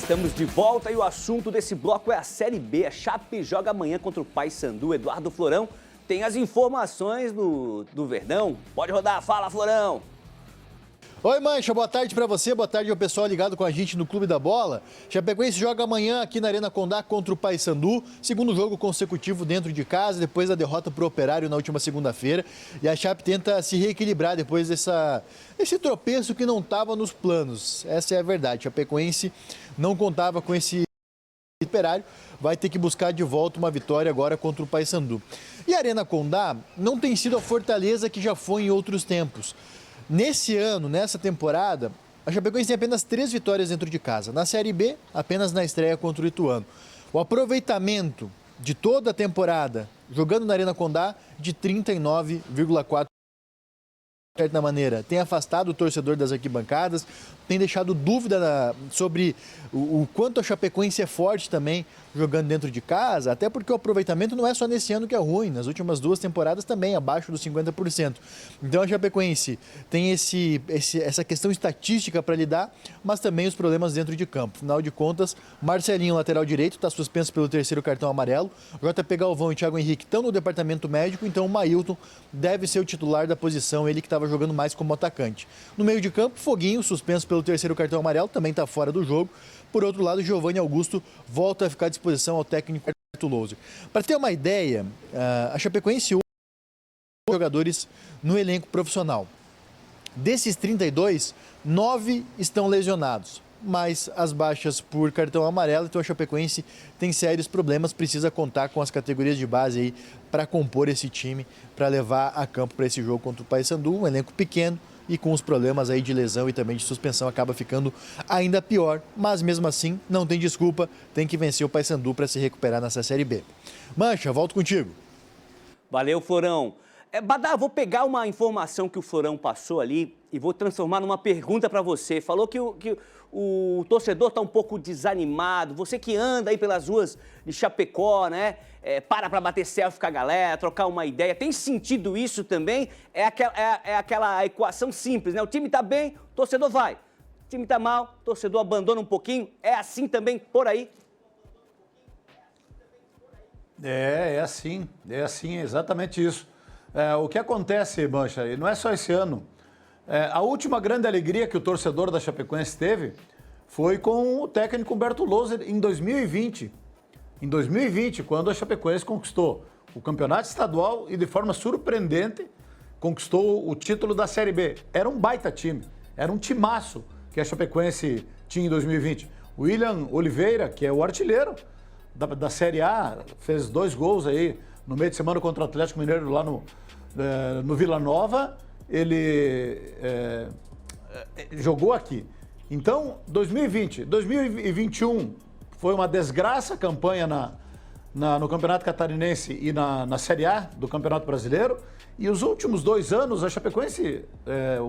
Estamos de volta e o assunto desse bloco é a Série B. A Chape joga amanhã contra o Paysandu. Eduardo Florão tem as informações do Verdão. Pode rodar, fala, Florão! Oi, Mancha, boa tarde pra você, boa tarde ao pessoal ligado com a gente no Clube da Bola. Chapecoense joga amanhã aqui na Arena Condá contra o Paysandu, segundo jogo consecutivo dentro de casa, depois da derrota pro Operário na última segunda-feira. E a Chape tenta se reequilibrar depois desse tropeço que não estava nos planos. Essa é a verdade, Chapecoense não contava com esse Operário, vai ter que buscar de volta uma vitória agora contra o Paysandu. E a Arena Condá não tem sido a fortaleza que já foi em outros tempos. Nesse ano, nessa temporada, a Chapecoense tem apenas 3 vitórias dentro de casa. Na Série B, apenas na estreia contra o Ituano. O aproveitamento de toda a temporada, jogando na Arena Condá, de 39,4%. De certa maneira, tem afastado o torcedor das arquibancadas, tem deixado dúvida sobre o quanto a Chapecoense é forte também jogando dentro de casa, até porque o aproveitamento não é só nesse ano que é ruim, nas últimas 2 temporadas também, abaixo dos 50%. Então a Chapecoense tem essa questão estatística para lidar, mas também os problemas dentro de campo. Afinal de contas, Marcelinho, lateral direito, está suspenso pelo 3º cartão amarelo, JP Galvão e Thiago Henrique estão no departamento médico, então o Mailton deve ser o titular da posição, ele que estava jogando mais como atacante. No meio de campo, Foguinho, suspenso pelo 3º cartão amarelo, também está fora do jogo. Por outro lado, Giovanni Augusto volta a ficar à disposição ao técnico Roberto Louser. Para ter uma ideia, a Chapecoense hoje tem jogadores no elenco profissional. Desses 32, 9 estão lesionados, mas as baixas por cartão amarelo, então a Chapecoense tem sérios problemas, precisa contar com as categorias de base aí para compor esse time, para levar a campo para esse jogo contra o Paysandu, um elenco pequeno e com os problemas aí de lesão e também de suspensão acaba ficando ainda pior, mas mesmo assim não tem desculpa, tem que vencer o Paysandu para se recuperar nessa Série B. Mancha, volto contigo. Valeu, Florão. Badá, vou pegar uma informação que o Florão passou ali e vou transformar numa pergunta para você. Falou que o torcedor está um pouco desanimado. Você que anda aí pelas ruas de Chapecó, né? Para bater selfie com a galera, trocar uma ideia. Tem sentido isso também? É aquela equação simples, né? O time está bem, o torcedor vai. O time está mal, o torcedor abandona um pouquinho. É assim também por aí? É assim, exatamente isso. O que acontece, Mancha, e não é só esse ano. A última grande alegria que o torcedor da Chapecoense teve foi com o técnico Roberto Louser em 2020. Em 2020, quando a Chapecoense conquistou o campeonato estadual e de forma surpreendente conquistou o título da Série B. Era um baita time, era um timaço que a Chapecoense tinha em 2020. O William Oliveira, que é o artilheiro da Série A, fez 2 gols aí no meio de semana contra o Atlético Mineiro lá no Vila Nova. Ele jogou aqui. Então, 2020, 2021 foi uma desgraça a campanha no Campeonato Catarinense e na Série A do Campeonato Brasileiro. E os últimos 2 anos, a Chapecoense,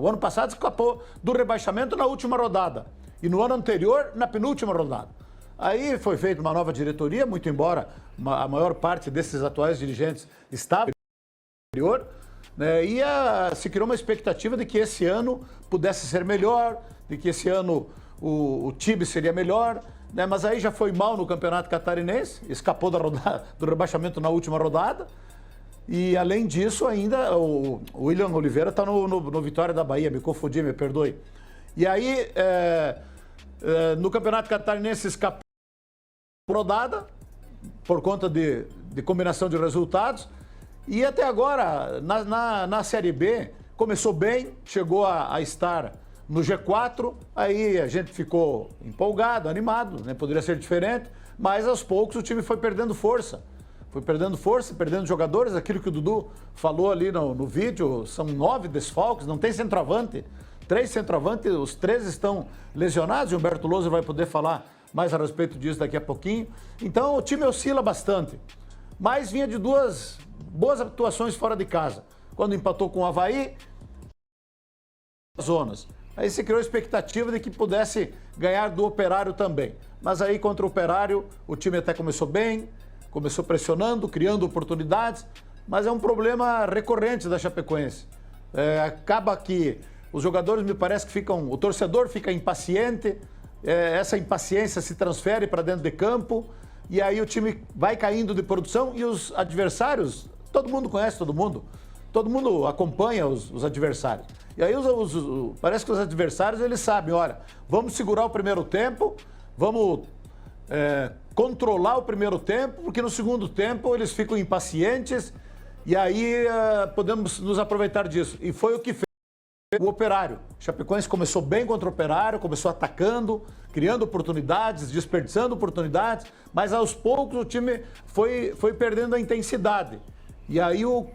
o ano passado, escapou do rebaixamento na última rodada. E no ano anterior, na penúltima rodada. Aí foi feita uma nova diretoria, muito embora a maior parte desses atuais dirigentes estava no anterior, né, e se criou uma expectativa de que esse ano pudesse ser melhor, de que esse ano o time seria melhor, né, mas aí já foi mal no Campeonato Catarinense, escapou do rebaixamento na última rodada, e além disso ainda o William Oliveira está no Vitória da Bahia, me confundi, me perdoe. E aí no Campeonato Catarinense escapou rodada por conta de combinação de resultados. E até agora, na Série B, começou bem, chegou a estar no G4, aí a gente ficou empolgado, animado, né? Poderia ser diferente, mas aos poucos o time foi perdendo força. Perdendo jogadores, aquilo que o Dudu falou ali no vídeo, são 9 desfalques, não tem centroavante. 3 centroavantes, os 3 estão lesionados, e o Humberto Louser vai poder falar mais a respeito disso daqui a pouquinho. Então o time oscila bastante, mas vinha de 2 boas atuações fora de casa. Quando empatou com o Avaí, zonas. Aí se criou a expectativa de que pudesse ganhar do Operário também. Mas aí contra o Operário, o time até começou bem, começou pressionando, criando oportunidades, mas é um problema recorrente da Chapecoense. Acaba que os jogadores, me parece que o torcedor fica impaciente, essa impaciência se transfere para dentro de campo e aí o time vai caindo de produção e os adversários, todo mundo conhece todo mundo acompanha os adversários. E aí parece que os adversários eles sabem, olha, vamos segurar o primeiro tempo, vamos controlar o primeiro tempo, porque no segundo tempo eles ficam impacientes e aí podemos nos aproveitar disso. E foi o que fez o Operário. O Chapecoense começou bem contra o Operário, começou atacando, criando oportunidades, desperdiçando oportunidades, mas aos poucos o time foi perdendo a intensidade. E aí o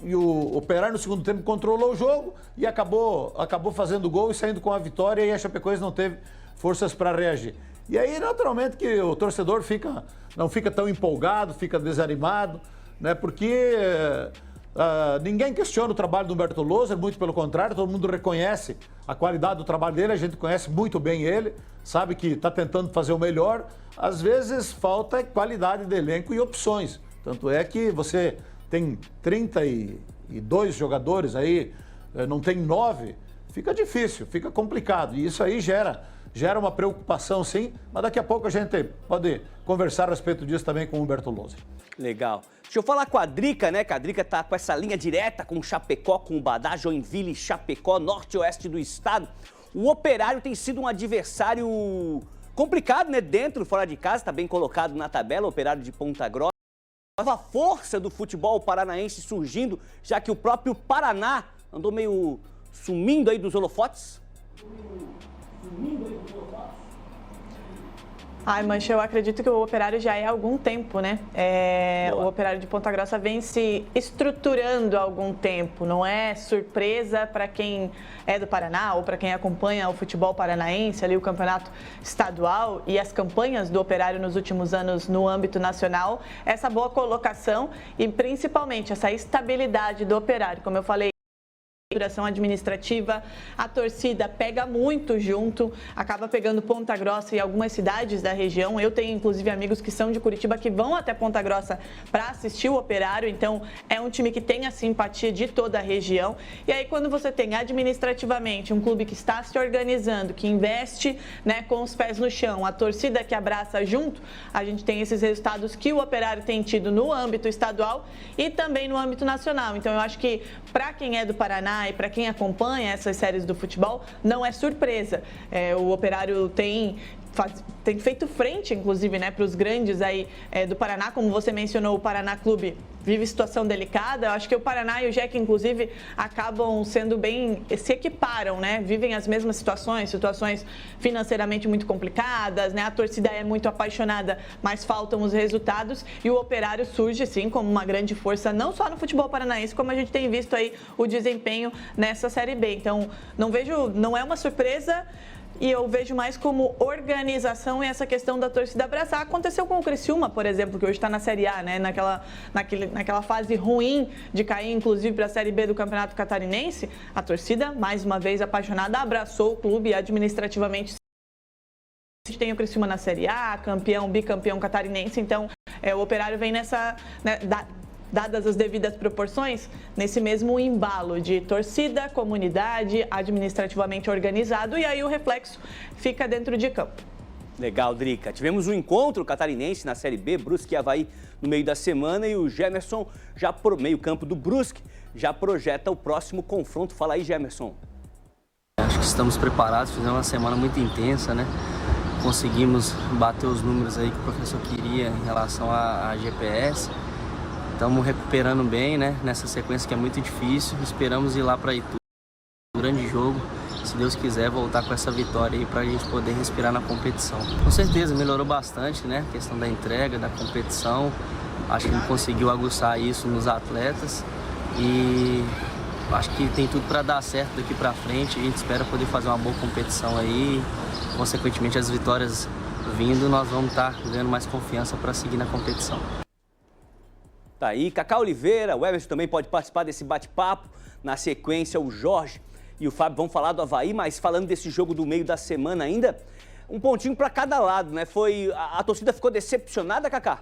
Operário no segundo tempo controlou o jogo e acabou fazendo gol e saindo com a vitória, e a Chapecoense não teve forças para reagir. E aí, naturalmente, que o torcedor não fica tão empolgado, fica desanimado, né? Porque ninguém questiona o trabalho do Humberto Loser, muito pelo contrário, todo mundo reconhece a qualidade do trabalho dele, a gente conhece muito bem ele, sabe que está tentando fazer o melhor. Às vezes falta qualidade de elenco e opções. Tanto é que você tem 32 jogadores aí, não tem 9, fica difícil, fica complicado. E isso aí gera uma preocupação, sim, mas daqui a pouco a gente pode conversar a respeito disso também com o Humberto Loser. Legal. Deixa eu falar com a Drica, né? Que a Drica tá com essa linha direta com o Chapecó, com o Badá, Joinville, Chapecó, norte e oeste do estado. O Operário tem sido um adversário complicado, né? Dentro e fora de casa, está bem colocado na tabela, o Operário de Ponta Grossa. A força do futebol paranaense surgindo, já que o próprio Paraná andou meio sumindo aí dos holofotes. Ai, Mancha, eu acredito que o Operário já é há algum tempo, né? O Operário de Ponta Grossa vem se estruturando há algum tempo. Não é surpresa para quem é do Paraná ou para quem acompanha o futebol paranaense, ali o campeonato estadual e as campanhas do Operário nos últimos anos no âmbito nacional, essa boa colocação e principalmente essa estabilidade do Operário. Como eu falei, duração administrativa, a torcida pega muito junto, acaba pegando Ponta Grossa e algumas cidades da região. Eu tenho inclusive amigos que são de Curitiba que vão até Ponta Grossa para assistir o Operário, então é um time que tem a simpatia de toda a região. E aí quando você tem administrativamente um clube que está se organizando, que investe, né, com os pés no chão, a torcida que abraça junto, a gente tem esses resultados que o Operário tem tido no âmbito estadual e também no âmbito nacional. Então eu acho que para quem é do Paraná e para quem acompanha essas séries do futebol, não é surpresa. O Operário tem feito frente, inclusive, né, para os grandes aí do Paraná, como você mencionou, o Paraná Clube vive situação delicada. Eu acho que o Paraná e o Jack, inclusive, acabam sendo se equiparam, né? Vivem as mesmas situações financeiramente muito complicadas, né? A torcida é muito apaixonada, mas faltam os resultados e o Operário surge, sim, como uma grande força, não só no futebol paranaense, como a gente tem visto aí o desempenho nessa Série B. Então, não é uma surpresa. E eu vejo mais como organização e essa questão da torcida abraçar. Aconteceu com o Criciúma, por exemplo, que hoje está na Série A, né? Naquela fase ruim de cair, inclusive, para a Série B do Campeonato Catarinense. A torcida, mais uma vez apaixonada, abraçou o clube administrativamente. A gente tem o Criciúma na Série A, campeão, bicampeão catarinense. Então, o Operário vem nessa... Né, dadas as devidas proporções, nesse mesmo embalo de torcida, comunidade, administrativamente organizado, e aí o reflexo fica dentro de campo. Legal, Drica. Tivemos um encontro catarinense na Série B, Brusque e Avaí, no meio da semana, e o Gemerson, já pro meio campo do Brusque, já projeta o próximo confronto. Fala aí, Gemerson. Acho que estamos preparados, fizemos uma semana muito intensa, né? Conseguimos bater os números aí que o professor queria em relação à GPS. Estamos recuperando bem, né, nessa sequência que é muito difícil. Esperamos ir lá para Itu, um grande jogo, se Deus quiser, voltar com essa vitória aí para a gente poder respirar na competição. Com certeza, melhorou bastante, né, a questão da entrega, da competição. Acho que ele conseguiu aguçar isso nos atletas e acho que tem tudo para dar certo daqui para frente. A gente espera poder fazer uma boa competição aí. Consequentemente, as vitórias vindo, nós vamos estar ganhando mais confiança para seguir na competição. Tá aí, Cacá Oliveira, o Everson também pode participar desse bate-papo. Na sequência, o Jorge e o Fábio vão falar do Avaí, mas falando desse jogo do meio da semana ainda, um pontinho para cada lado, né? A torcida ficou decepcionada, Cacá?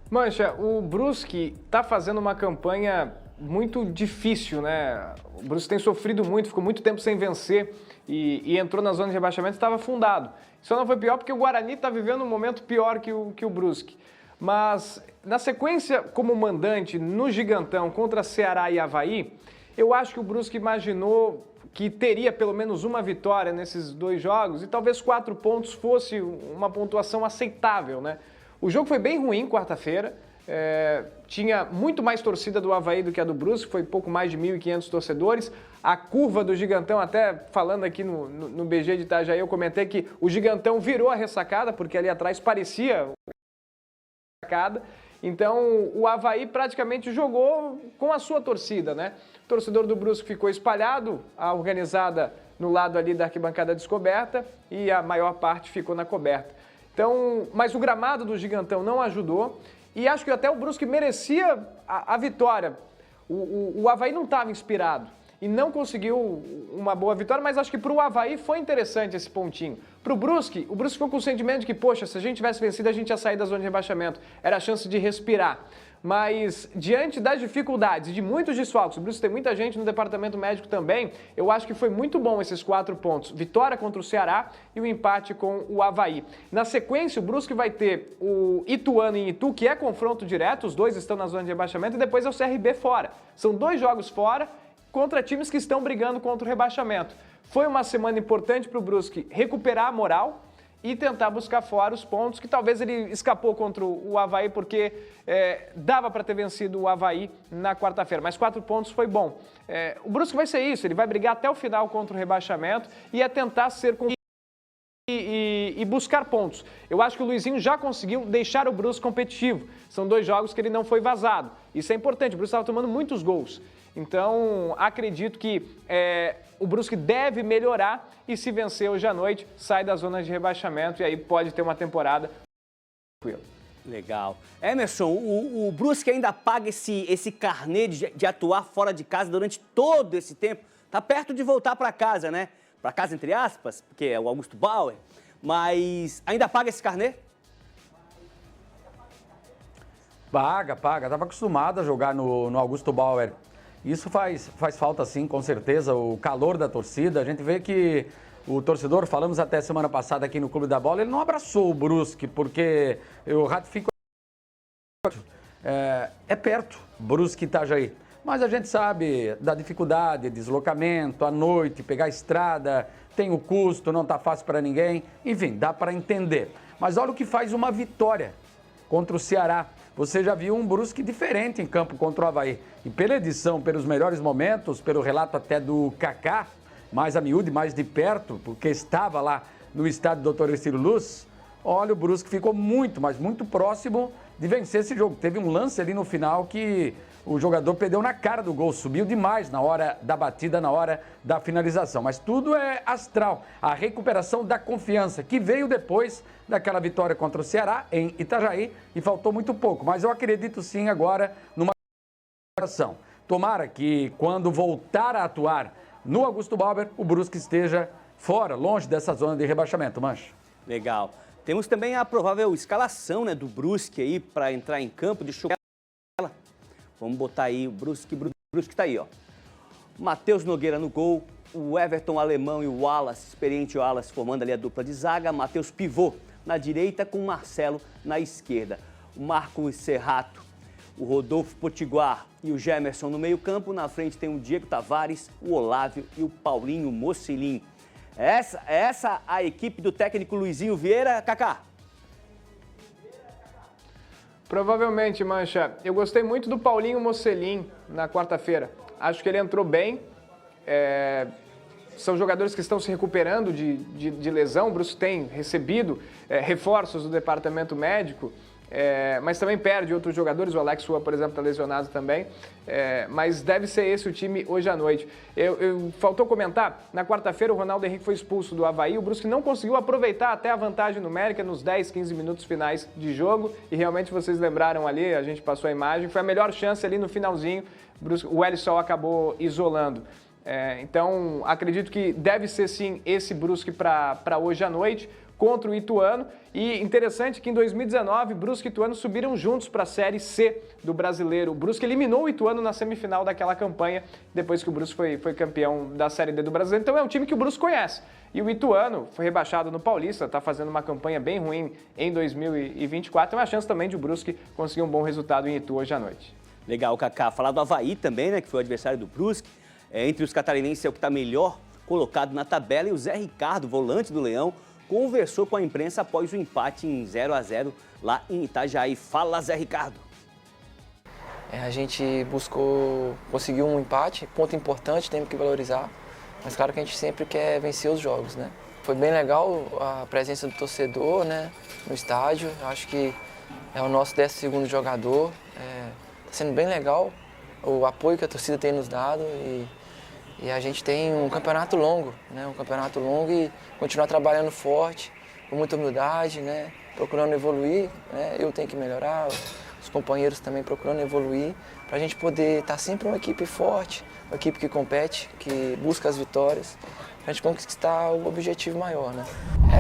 Mancha, o Brusque está fazendo uma campanha muito difícil, né? O Brusque tem sofrido muito, ficou muito tempo sem vencer e entrou na zona de rebaixamento e estava afundado. Só não foi pior porque o Guarani está vivendo um momento pior que o Brusque. Mas na sequência como mandante no Gigantão contra Ceará e Avaí, eu acho que o Brusque imaginou que teria pelo menos uma vitória nesses 2 jogos e talvez 4 pontos fosse uma pontuação aceitável, né? O jogo foi bem ruim quarta-feira, tinha muito mais torcida do Avaí do que a do Brusque, foi pouco mais de 1.500 torcedores. A curva do Gigantão, até falando aqui no BG de Itajaí, eu comentei que o Gigantão virou a ressacada, porque ali atrás parecia ressacada. Então, o Avaí praticamente jogou com a sua torcida, né? O torcedor do Brusque ficou espalhado, a organizada no lado ali da arquibancada descoberta e a maior parte ficou na coberta. Então, mas o gramado do Gigantão não ajudou e acho que até o Brusque merecia a vitória. O Avaí não estava inspirado e não conseguiu uma boa vitória, mas acho que para o Avaí foi interessante esse pontinho. Para o Brusque ficou com o sentimento de que, poxa, se a gente tivesse vencido, a gente ia sair da zona de rebaixamento. Era a chance de respirar. Mas, diante das dificuldades e de muitos desfalques, o Brusque tem muita gente no departamento médico também, eu acho que foi muito bom esses 4 pontos. Vitória contra o Ceará e o empate com o Avaí. Na sequência, o Brusque vai ter o Ituano em Itu, que é confronto direto, os 2 estão na zona de rebaixamento, e depois é o CRB fora. São 2 jogos fora contra times que estão brigando contra o rebaixamento. Foi uma semana importante para o Brusque recuperar a moral e tentar buscar fora os pontos, que talvez ele escapou contra o Avaí, porque dava para ter vencido o Avaí na quarta-feira, mas 4 pontos foi bom. O Brusque vai ser isso, ele vai brigar até o final contra o rebaixamento e é tentar ser e buscar pontos. Eu acho que o Luizinho já conseguiu deixar o Brusque competitivo. São 2 jogos que ele não foi vazado. Isso é importante, o Brusque estava tomando muitos gols. Então, acredito que o Brusque deve melhorar e se vencer hoje à noite, sai da zona de rebaixamento e aí pode ter uma temporada tranquila. Legal. Emerson, o Brusque ainda paga esse carnê de atuar fora de casa durante todo esse tempo. Tá perto de voltar para casa, né? Para casa, entre aspas, porque é o Augusto Bauer, mas ainda paga esse carnê? Paga. Estava acostumado a jogar no Augusto Bauer. Isso faz falta sim, com certeza, o calor da torcida. A gente vê que o torcedor, falamos até semana passada aqui no Clube da Bola, ele não abraçou o Brusque, porque eu ratifico, é perto, Brusque e Itajaí. Mas a gente sabe da dificuldade, deslocamento, à noite, pegar a estrada, tem o custo, não está fácil para ninguém. Enfim, dá para entender. Mas olha o que faz uma vitória contra o Ceará. Você já viu um Brusque diferente em campo contra o Avaí. E pela edição, pelos melhores momentos, pelo relato até do Kaká, mais a miúde, mais de perto, porque estava lá no estádio Dr. Estilo Luz, olha, o Brusque ficou muito, mas muito próximo de vencer esse jogo. Teve um lance ali no final que o jogador perdeu na cara do gol, subiu demais na hora da batida, na hora da finalização. Mas tudo é astral, a recuperação da confiança, que veio depois daquela vitória contra o Ceará em Itajaí e faltou muito pouco. Mas eu acredito sim agora numa recuperação. Tomara que quando voltar a atuar no Augusto Bauer, o Brusque esteja fora, longe dessa zona de rebaixamento, Mancha. Legal. Temos também a provável escalação, né, do Brusque aí para entrar em campo. Deixa eu... Vamos botar aí o Brusque tá aí, ó. Matheus Nogueira no gol, o Everton Alemão e o Wallace, experiente Wallace, formando ali a dupla de zaga. Matheus pivô na direita com o Marcelo na esquerda. O Marcos Serrato, o Rodolfo Potiguar e o Gemerson no meio campo. Na frente tem o Diego Tavares, o Olávio e o Paulinho Mocelin. Essa a equipe do técnico Luizinho Vieira, Kaká? Provavelmente, Mancha. Eu gostei muito do Paulinho Mocelin na quarta-feira. Acho que ele entrou bem. São jogadores que estão se recuperando de lesão. O Brusque tem recebido reforços do departamento médico, mas também perde outros jogadores. O Alex Sua, por exemplo, está lesionado também. Mas deve ser esse o time hoje à noite. Faltou comentar, na quarta-feira o Ronaldo Henrique foi expulso do Avaí. O Brusque não conseguiu aproveitar até a vantagem numérica nos 10, 15 minutos finais de jogo. E realmente vocês lembraram ali, a gente passou a imagem, foi a melhor chance ali no finalzinho. O Elisson acabou isolando. Então, acredito que deve ser sim esse Brusque para hoje à noite. contra o Ituano. E interessante que em 2019, Brusque e Ituano subiram juntos para a Série C do Brasileiro. O Brusque eliminou o Ituano na semifinal daquela campanha, depois que o Brusque foi campeão da Série D do Brasileiro. Então é um time que o Brusque conhece. E o Ituano foi rebaixado no Paulista, está fazendo uma campanha bem ruim em 2024. É uma chance também de o Brusque conseguir um bom resultado em Itu hoje à noite. Legal, Kaká. Falar do Avaí também, né, que foi o adversário do Brusque. Entre os catarinenses é o que está melhor colocado na tabela. E o Zé Ricardo, volante do Leão, conversou com a imprensa após o empate em 0-0 lá em Itajaí. Fala, Zé Ricardo. A gente conseguiu um empate, ponto importante, temos que valorizar. Mas claro que a gente sempre quer vencer os jogos, né? Foi bem legal a presença do torcedor, né, no estádio. Acho que é o nosso 12º jogador. Está sendo bem legal o apoio que a torcida tem nos dado e a gente tem um campeonato longo, né? Um campeonato longo e continuar trabalhando forte, com muita humildade, né? Procurando evoluir, né? Eu tenho que melhorar, os companheiros também procurando evoluir, para a gente poder estar sempre uma equipe forte, uma equipe que compete, que busca as vitórias, para a gente conquistar o objetivo maior, né?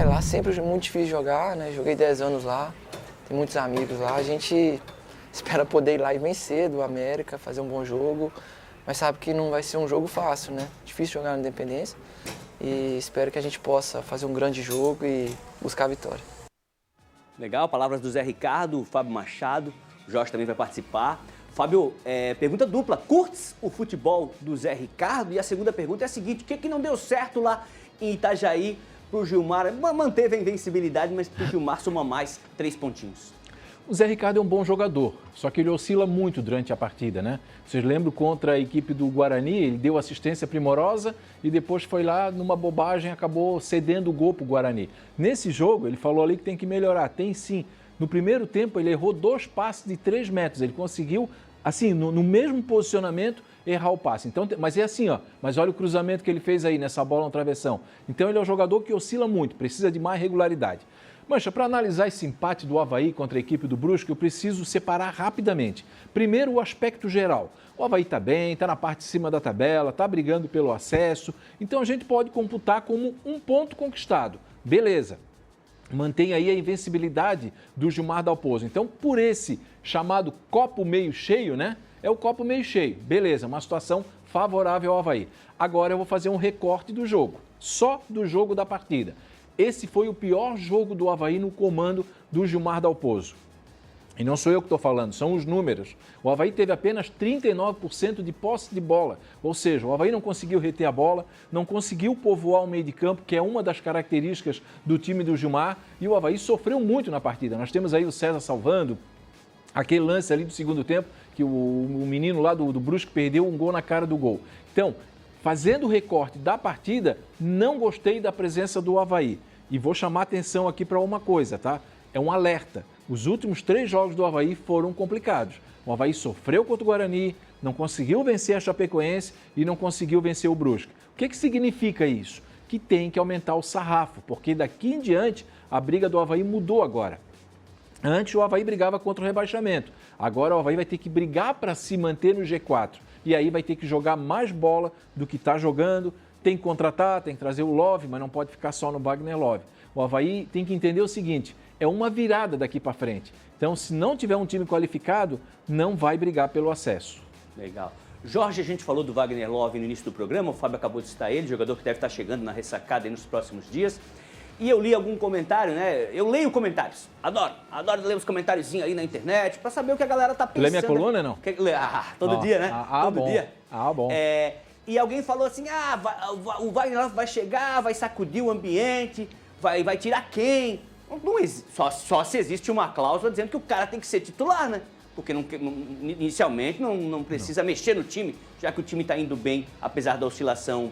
Lá sempre é muito difícil jogar, né? Joguei 10 anos lá, tem muitos amigos lá, a gente espera poder ir lá e vencer do América, fazer um bom jogo, mas sabe que não vai ser um jogo fácil, né? Difícil jogar na Independência e espero que a gente possa fazer um grande jogo e buscar a vitória. Legal, palavras do Zé Ricardo, o Fábio Machado, o Jorge também vai participar. Fábio, pergunta dupla, curtes o futebol do Zé Ricardo? E a segunda pergunta é a seguinte, o que não deu certo lá em Itajaí pro Gilmar? Manteve a invencibilidade, mas pro Gilmar soma mais 3 pontinhos. O Zé Ricardo é um bom jogador, só que ele oscila muito durante a partida, né? Vocês lembram contra a equipe do Guarani, ele deu assistência primorosa e depois foi lá, numa bobagem, acabou cedendo o gol pro Guarani. Nesse jogo, ele falou ali que tem que melhorar, tem sim. No primeiro tempo, ele errou 2 passes de 3 metros, ele conseguiu, assim, no mesmo posicionamento, errar o passe. Então, mas é assim, ó, mas olha o cruzamento que ele fez aí nessa bola no travessão. Então, ele é um jogador que oscila muito, precisa de mais regularidade. Mancha, para analisar esse empate do Avaí contra a equipe do Brusque, eu preciso separar rapidamente. Primeiro, o aspecto geral. O Avaí está bem, está na parte de cima da tabela, está brigando pelo acesso, então a gente pode computar como um ponto conquistado. Beleza. Mantém aí a invencibilidade do Gilmar Dalpozo. Então, por esse chamado copo meio cheio, né? É o copo meio cheio. Beleza, uma situação favorável ao Avaí. Agora eu vou fazer um recorte do jogo, só do jogo da partida. Esse foi o pior jogo do Avaí no comando do Gilmar Dalpozo. E não sou eu que estou falando, são os números. O Avaí teve apenas 39% de posse de bola, ou seja, o Avaí não conseguiu reter a bola, não conseguiu povoar o meio de campo, que é uma das características do time do Gilmar, e o Avaí sofreu muito na partida. Nós temos aí o César salvando, aquele lance ali do segundo tempo, que o menino lá do Brusque perdeu um gol na cara do gol. Então, fazendo o recorte da partida, não gostei da presença do Avaí. E vou chamar atenção aqui para uma coisa, tá? É um alerta. Os últimos 3 jogos do Avaí foram complicados. O Avaí sofreu contra o Guarani, não conseguiu vencer a Chapecoense e não conseguiu vencer o Brusque. O que significa isso? Que tem que aumentar o sarrafo, porque daqui em diante a briga do Avaí mudou agora. Antes o Avaí brigava contra o rebaixamento. Agora o Avaí vai ter que brigar para se manter no G4. E aí vai ter que jogar mais bola do que está jogando. Tem que contratar, tem que trazer o Love, mas não pode ficar só no Wagner Love. O Avaí tem que entender o seguinte, é uma virada daqui para frente. Então, se não tiver um time qualificado, não vai brigar pelo acesso. Legal. Jorge, a gente falou do Wagner Love no início do programa, o Fábio acabou de citar ele, jogador que deve estar chegando na ressacada aí nos próximos dias. E eu li algum comentário, né? Eu leio comentários, adoro ler os comentáriozinhos aí na internet, para saber o que a galera tá pensando. Lê minha coluna, não? Todo dia, né? Todo bom. dia. Bom. E alguém falou assim, o Wagner Love vai chegar, vai sacudir o ambiente, vai tirar quem? Só se existe uma cláusula dizendo que o cara tem que ser titular, né? Porque inicialmente não precisa mexer no time, já que o time está indo bem, apesar da oscilação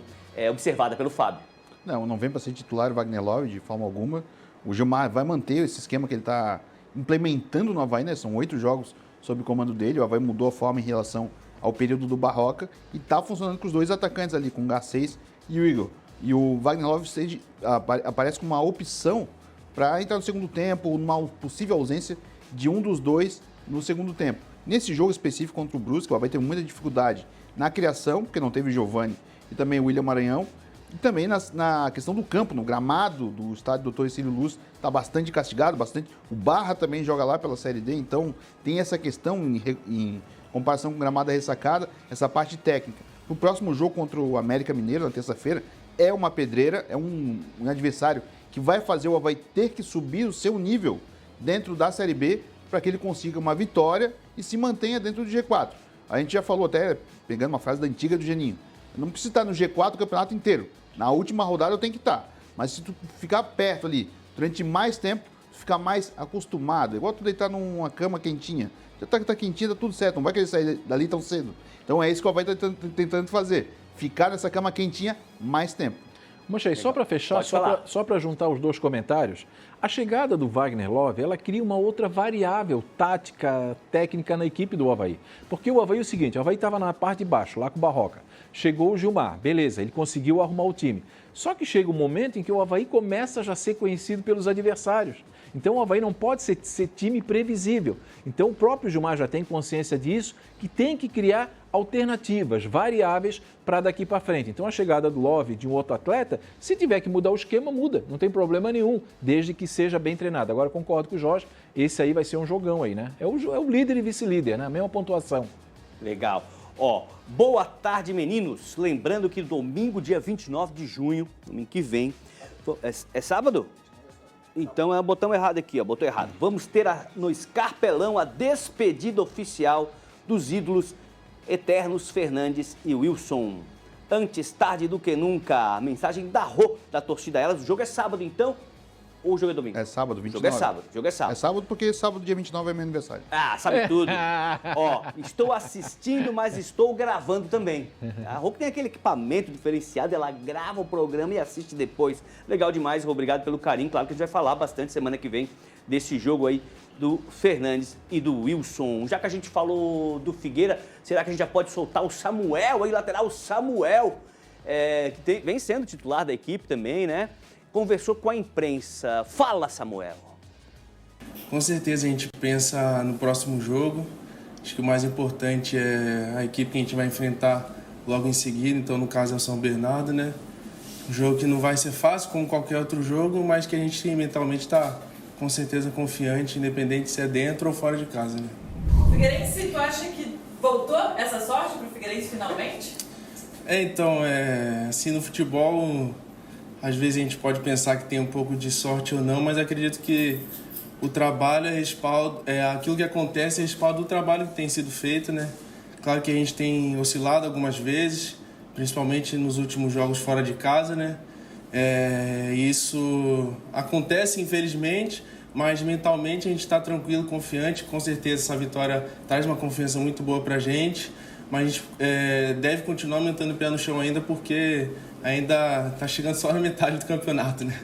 observada pelo Fábio. Não vem para ser titular o Wagner Love de forma alguma. O Gilmar vai manter esse esquema que ele está implementando no Avaí, né? São 8 jogos sob o comando dele, o Avaí mudou a forma em relação ao período do Barroca e está funcionando com os 2 atacantes ali, com o Garcês e o Igor. E o Wagner Love aparece como uma opção para entrar no segundo tempo, numa possível ausência de um dos 2 no segundo tempo. Nesse jogo específico contra o Brusque, o Avaí teve muita dificuldade na criação, porque não teve o Giovani e também o William Maranhão. E também na questão do campo, no gramado do estádio Dr. Ercílio Luz, está bastante castigado, bastante. O Barra também joga lá pela Série D, então tem essa questão em comparação com o gramado da ressacada, essa parte técnica. No próximo jogo contra o América Mineiro, na terça-feira, é uma pedreira, é um adversário que vai fazer o Avaí ter que subir o seu nível dentro da Série B para que ele consiga uma vitória e se mantenha dentro do G4. A gente já falou até, pegando uma frase da antiga do Geninho, não precisa estar no G4 o campeonato inteiro. Na última rodada eu tenho que estar. Mas se tu ficar perto ali durante mais tempo, tu ficar mais acostumado. Igual tu deitar numa cama quentinha. Já tá quentinha, tá tudo certo. Não vai querer sair dali tão cedo. Então é isso que o Avaí tá tentando fazer. Ficar nessa cama quentinha mais tempo. Mancha, só para fechar, só para juntar os dois comentários, a chegada do Wagner Love, ela cria uma outra variável tática, técnica na equipe do Avaí. Porque o Avaí é o seguinte, o Avaí estava na parte de baixo, lá com o Barroca. Chegou o Gilmar, beleza, ele conseguiu arrumar o time. Só que chega um momento em que o Avaí começa já a ser conhecido pelos adversários. Então o Avaí não pode ser time previsível. Então o próprio Gilmar já tem consciência disso, que tem que criar alternativas, variáveis para daqui para frente. Então a chegada do Love de um outro atleta, se tiver que mudar o esquema, muda. Não tem problema nenhum, desde que seja bem treinado. Agora concordo com o Jorge, esse aí vai ser um jogão aí, né? É o líder e vice-líder, né? A mesma pontuação. Legal. Ó, boa tarde, meninos. Lembrando que domingo, dia 29 de junho, domingo que vem, é sábado? Então, botamos errado aqui, ó, botou errado. Vamos ter no Escarpelão a despedida oficial dos ídolos eternos Fernandes e Wilson. Antes tarde do que nunca, a mensagem da Rô, da torcida Elas. O jogo é sábado, então, ou o jogo é domingo? É sábado, 29. O jogo é sábado. É sábado porque sábado, dia 29, é meu aniversário. Ah, sabe tudo. Ó, estou assistindo, mas estou gravando também. A Rô tem aquele equipamento diferenciado, ela grava o programa e assiste depois. Legal demais, Rô, obrigado pelo carinho. Claro que a gente vai falar bastante semana que vem desse jogo aí do Fernandes e do Wilson. Já que a gente falou do Figueira, será que a gente já pode soltar o Samuel aí, lateral Samuel, que vem sendo titular da equipe também, né? Conversou com a imprensa. Fala, Samuel. Com certeza a gente pensa no próximo jogo. Acho que o mais importante é a equipe que a gente vai enfrentar logo em seguida. Então, no caso, é o São Bernardo, né? Um jogo que não vai ser fácil, como qualquer outro jogo, mas que a gente mentalmente está com certeza confiante, independente se é dentro ou fora de casa, né? Figueirense, tu acha que voltou essa sorte para o Figueirense finalmente? Então, assim, no futebol, às vezes a gente pode pensar que tem um pouco de sorte ou não, mas acredito que o trabalho é respaldo, aquilo que acontece é respaldo do trabalho que tem sido feito, né? Claro que a gente tem oscilado algumas vezes, principalmente nos últimos jogos fora de casa, né? Isso acontece, infelizmente, mas mentalmente a gente está tranquilo, confiante. Com certeza essa vitória traz uma confiança muito boa para a gente, mas a gente deve continuar aumentando o pé no chão ainda, porque ainda está chegando só na metade do campeonato, né?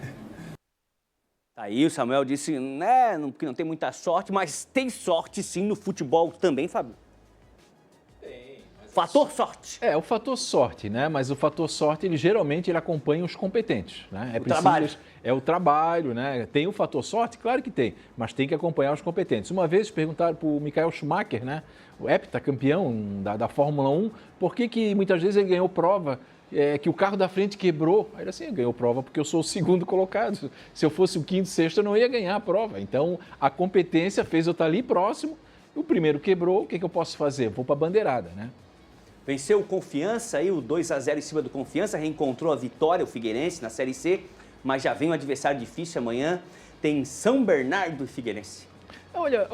Aí o Samuel disse, né, que não tem muita sorte, mas tem sorte sim no futebol também, Fábio. Fator sorte. O fator sorte, né? Mas o fator sorte, ele geralmente acompanha os competentes, né? Trabalho. É o trabalho, né? Tem o fator sorte? Claro que tem, mas tem que acompanhar os competentes. Uma vez perguntaram para o Michael Schumacher, né? O heptacampeão da Fórmula 1, por que muitas vezes ele ganhou prova que o carro da frente quebrou? Aí ele assim, ganhou prova porque eu sou o segundo colocado. Se eu fosse o quinto, sexto, eu não ia ganhar a prova. Então, a competência fez eu estar ali próximo, o primeiro quebrou, o que eu posso fazer? Vou para a bandeirada, né? Venceu o Confiança aí, o 2-0 em cima do Confiança, reencontrou a vitória, o Figueirense, na Série C, mas já vem um adversário difícil amanhã, tem São Bernardo e Figueirense. Olha,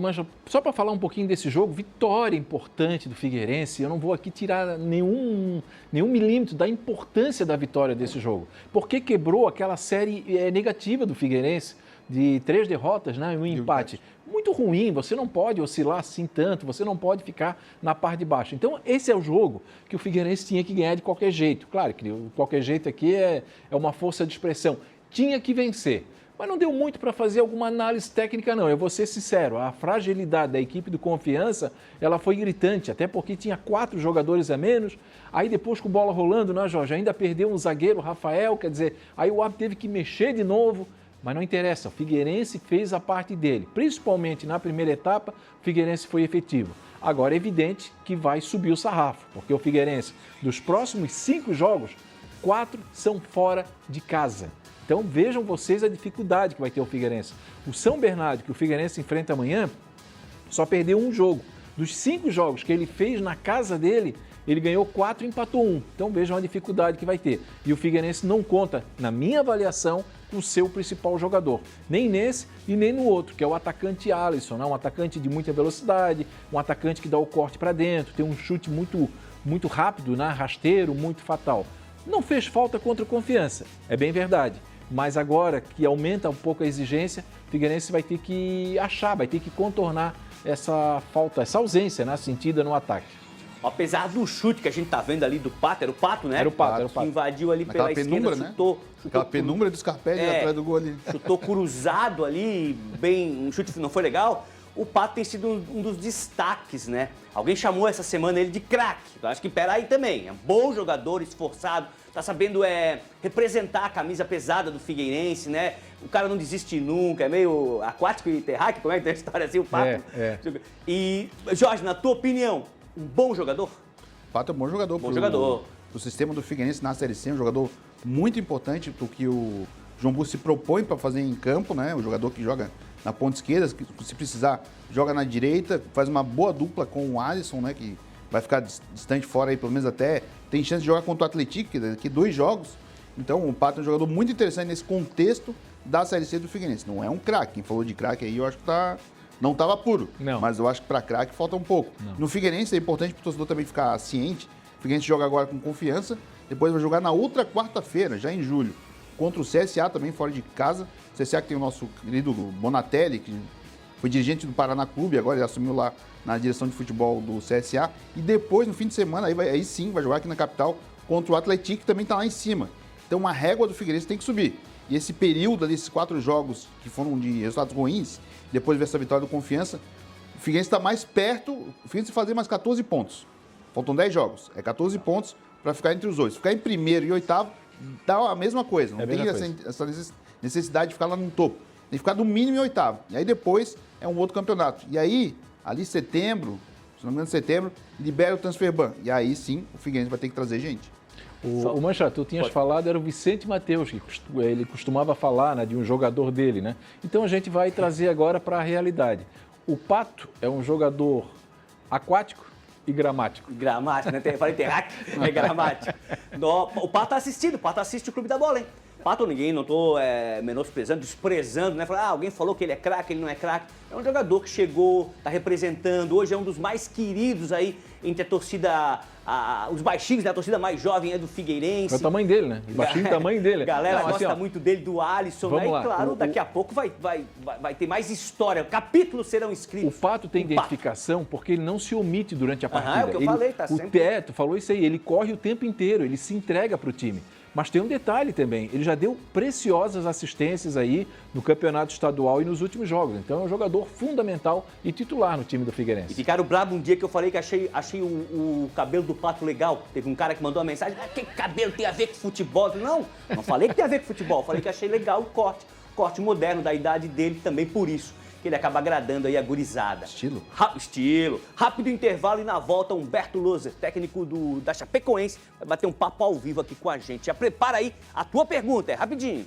Mancha, só para falar um pouquinho desse jogo, vitória importante do Figueirense, eu não vou aqui tirar nenhum milímetro da importância da vitória desse jogo, porque quebrou aquela série negativa do Figueirense, de 3 derrotas, né, e um empate. Muito ruim, você não pode oscilar assim tanto, você não pode ficar na parte de baixo. Então, esse é o jogo que o Figueirense tinha que ganhar de qualquer jeito. Claro que o qualquer jeito aqui é uma força de expressão. Tinha que vencer. Mas não deu muito para fazer alguma análise técnica, não. Eu vou ser sincero, a fragilidade da equipe do Confiança, ela foi gritante, até porque tinha 4 jogadores a menos. Aí depois com bola rolando, né, Jorge? Ainda perdeu um zagueiro, Rafael, quer dizer, aí o árbitro teve que mexer de novo. Mas não interessa, o Figueirense fez a parte dele. Principalmente na primeira etapa, o Figueirense foi efetivo. Agora é evidente que vai subir o sarrafo, porque o Figueirense, dos próximos 5 jogos, 4 são fora de casa. Então vejam vocês a dificuldade que vai ter o Figueirense. O São Bernardo, que o Figueirense enfrenta amanhã, só perdeu um jogo. Dos 5 jogos que ele fez na casa dele, ele ganhou 4 e empatou 1. Então vejam a dificuldade que vai ter. E o Figueirense não conta, na minha avaliação, com o seu principal jogador. Nem nesse e nem no outro, que é o atacante Alisson, né? Um atacante de muita velocidade, um atacante que dá o corte para dentro, tem um chute muito rápido, né? Rasteiro, muito fatal. Não fez falta contra o Confiança, é bem verdade. Mas agora que aumenta um pouco a exigência, o Figueirense vai ter que achar, vai ter que contornar essa falta, essa ausência, né, sentida no ataque. Apesar do chute que a gente tá vendo ali do Pato, era o Pato, né? Era o Pato. Que invadiu ali pela penumbra, esquerda, né? chutou Aquela penumbra do Scarpelli atrás do gol ali. Chutou cruzado ali, bem, um chute que não foi legal. O Pato tem sido um dos destaques, né? Alguém chamou essa semana ele de craque. Eu acho que Peraí também, é um bom jogador, esforçado, tá sabendo representar a camisa pesada do Figueirense, né? O cara não desiste nunca, é meio aquático e terráqueo, como é que tem a história assim, o Pato? E, Jorge, na tua opinião, um bom jogador? O Pato é um bom jogador. Bom jogador. O sistema do Figueirense na Série C, um jogador muito importante pro que o João Bosco se propõe para fazer em campo, né? O jogador que joga na ponta esquerda, que se precisar, joga na direita, faz uma boa dupla com o Alisson, né? Que vai ficar distante fora aí, pelo menos até tem chance de jogar contra o Atlético, daqui 2 jogos. Então, o Pato é um jogador muito interessante nesse contexto da Série C do Figueirense. Não é um craque. Quem falou de craque aí, eu acho que não estava puro. Não. Mas eu acho que para craque falta um pouco. Não. No Figueirense é importante para o torcedor também ficar ciente. O Figueirense joga agora com Confiança, depois vai jogar na outra quarta-feira, já em julho, contra o CSA também, fora de casa. O CSA que tem o nosso querido Bonatelli, que foi dirigente do Paraná Clube, agora ele assumiu lá na direção de futebol do CSA. E depois, no fim de semana, aí sim, vai jogar aqui na capital contra o Atlético, que também está lá em cima. Então a régua do Figueirense tem que subir. E esse período ali, esses 4 jogos que foram de resultados ruins, depois dessa vitória do Confiança, o Figueirense está mais perto, o Figueirense fazer mais 14 pontos. Faltam 10 jogos, é 14 pontos para ficar entre os 8. Ficar em primeiro e oitavo dá a mesma coisa, não tem essa necessidade de ficar lá no topo. Tem que ficar do mínimo em oitavo. E aí depois é um outro campeonato. E aí, ali setembro, se não me engano setembro, libera o transfer ban. E aí sim, o Figueirense vai ter que trazer gente. O Mancha, tu tinhas falado, era o Vicente Mateus, que ele costumava falar, né, de um jogador dele, né? Então a gente vai trazer agora para a realidade. O Pato é um jogador aquático e gramático. Gramático, né? Falei terráqueo, é gramático. O Pato assistindo, o Pato assiste o Clube da Bola, hein? Pato ninguém, não estou menosprezando, desprezando, né? Alguém falou que ele é craque, ele não é craque. É um jogador que chegou, está representando, hoje é um dos mais queridos aí entre a torcida, os baixinhos, né? A torcida mais jovem é do Figueirense. É o tamanho dele, né? O baixinho, o tamanho dele. A galera não, gosta assim, muito dele, do Alisson, né? Vamos lá. E claro, daqui a pouco vai ter mais história, capítulos serão escritos. O Pato tem identificação porque ele não se omite durante a partida. É o que eu falei, tá sempre... O Teto falou isso aí, ele corre o tempo inteiro, ele se entrega para o time. Mas tem um detalhe também, ele já deu preciosas assistências aí no campeonato estadual e nos últimos jogos. Então é um jogador fundamental e titular no time do Figueirense. E ficaram brabo um dia que eu falei que achei o cabelo do Pato legal. Teve um cara que mandou uma mensagem, que cabelo tem a ver com futebol? Eu falei, não falei que tem a ver com futebol, falei que achei legal o corte moderno da idade dele também por isso. Que ele acaba agradando aí a gurizada. Estilo. Estilo. Rápido intervalo e na volta Humberto Loser, técnico da Chapecoense, vai bater um papo ao vivo aqui com a gente. Já prepara aí a tua pergunta, é rapidinho.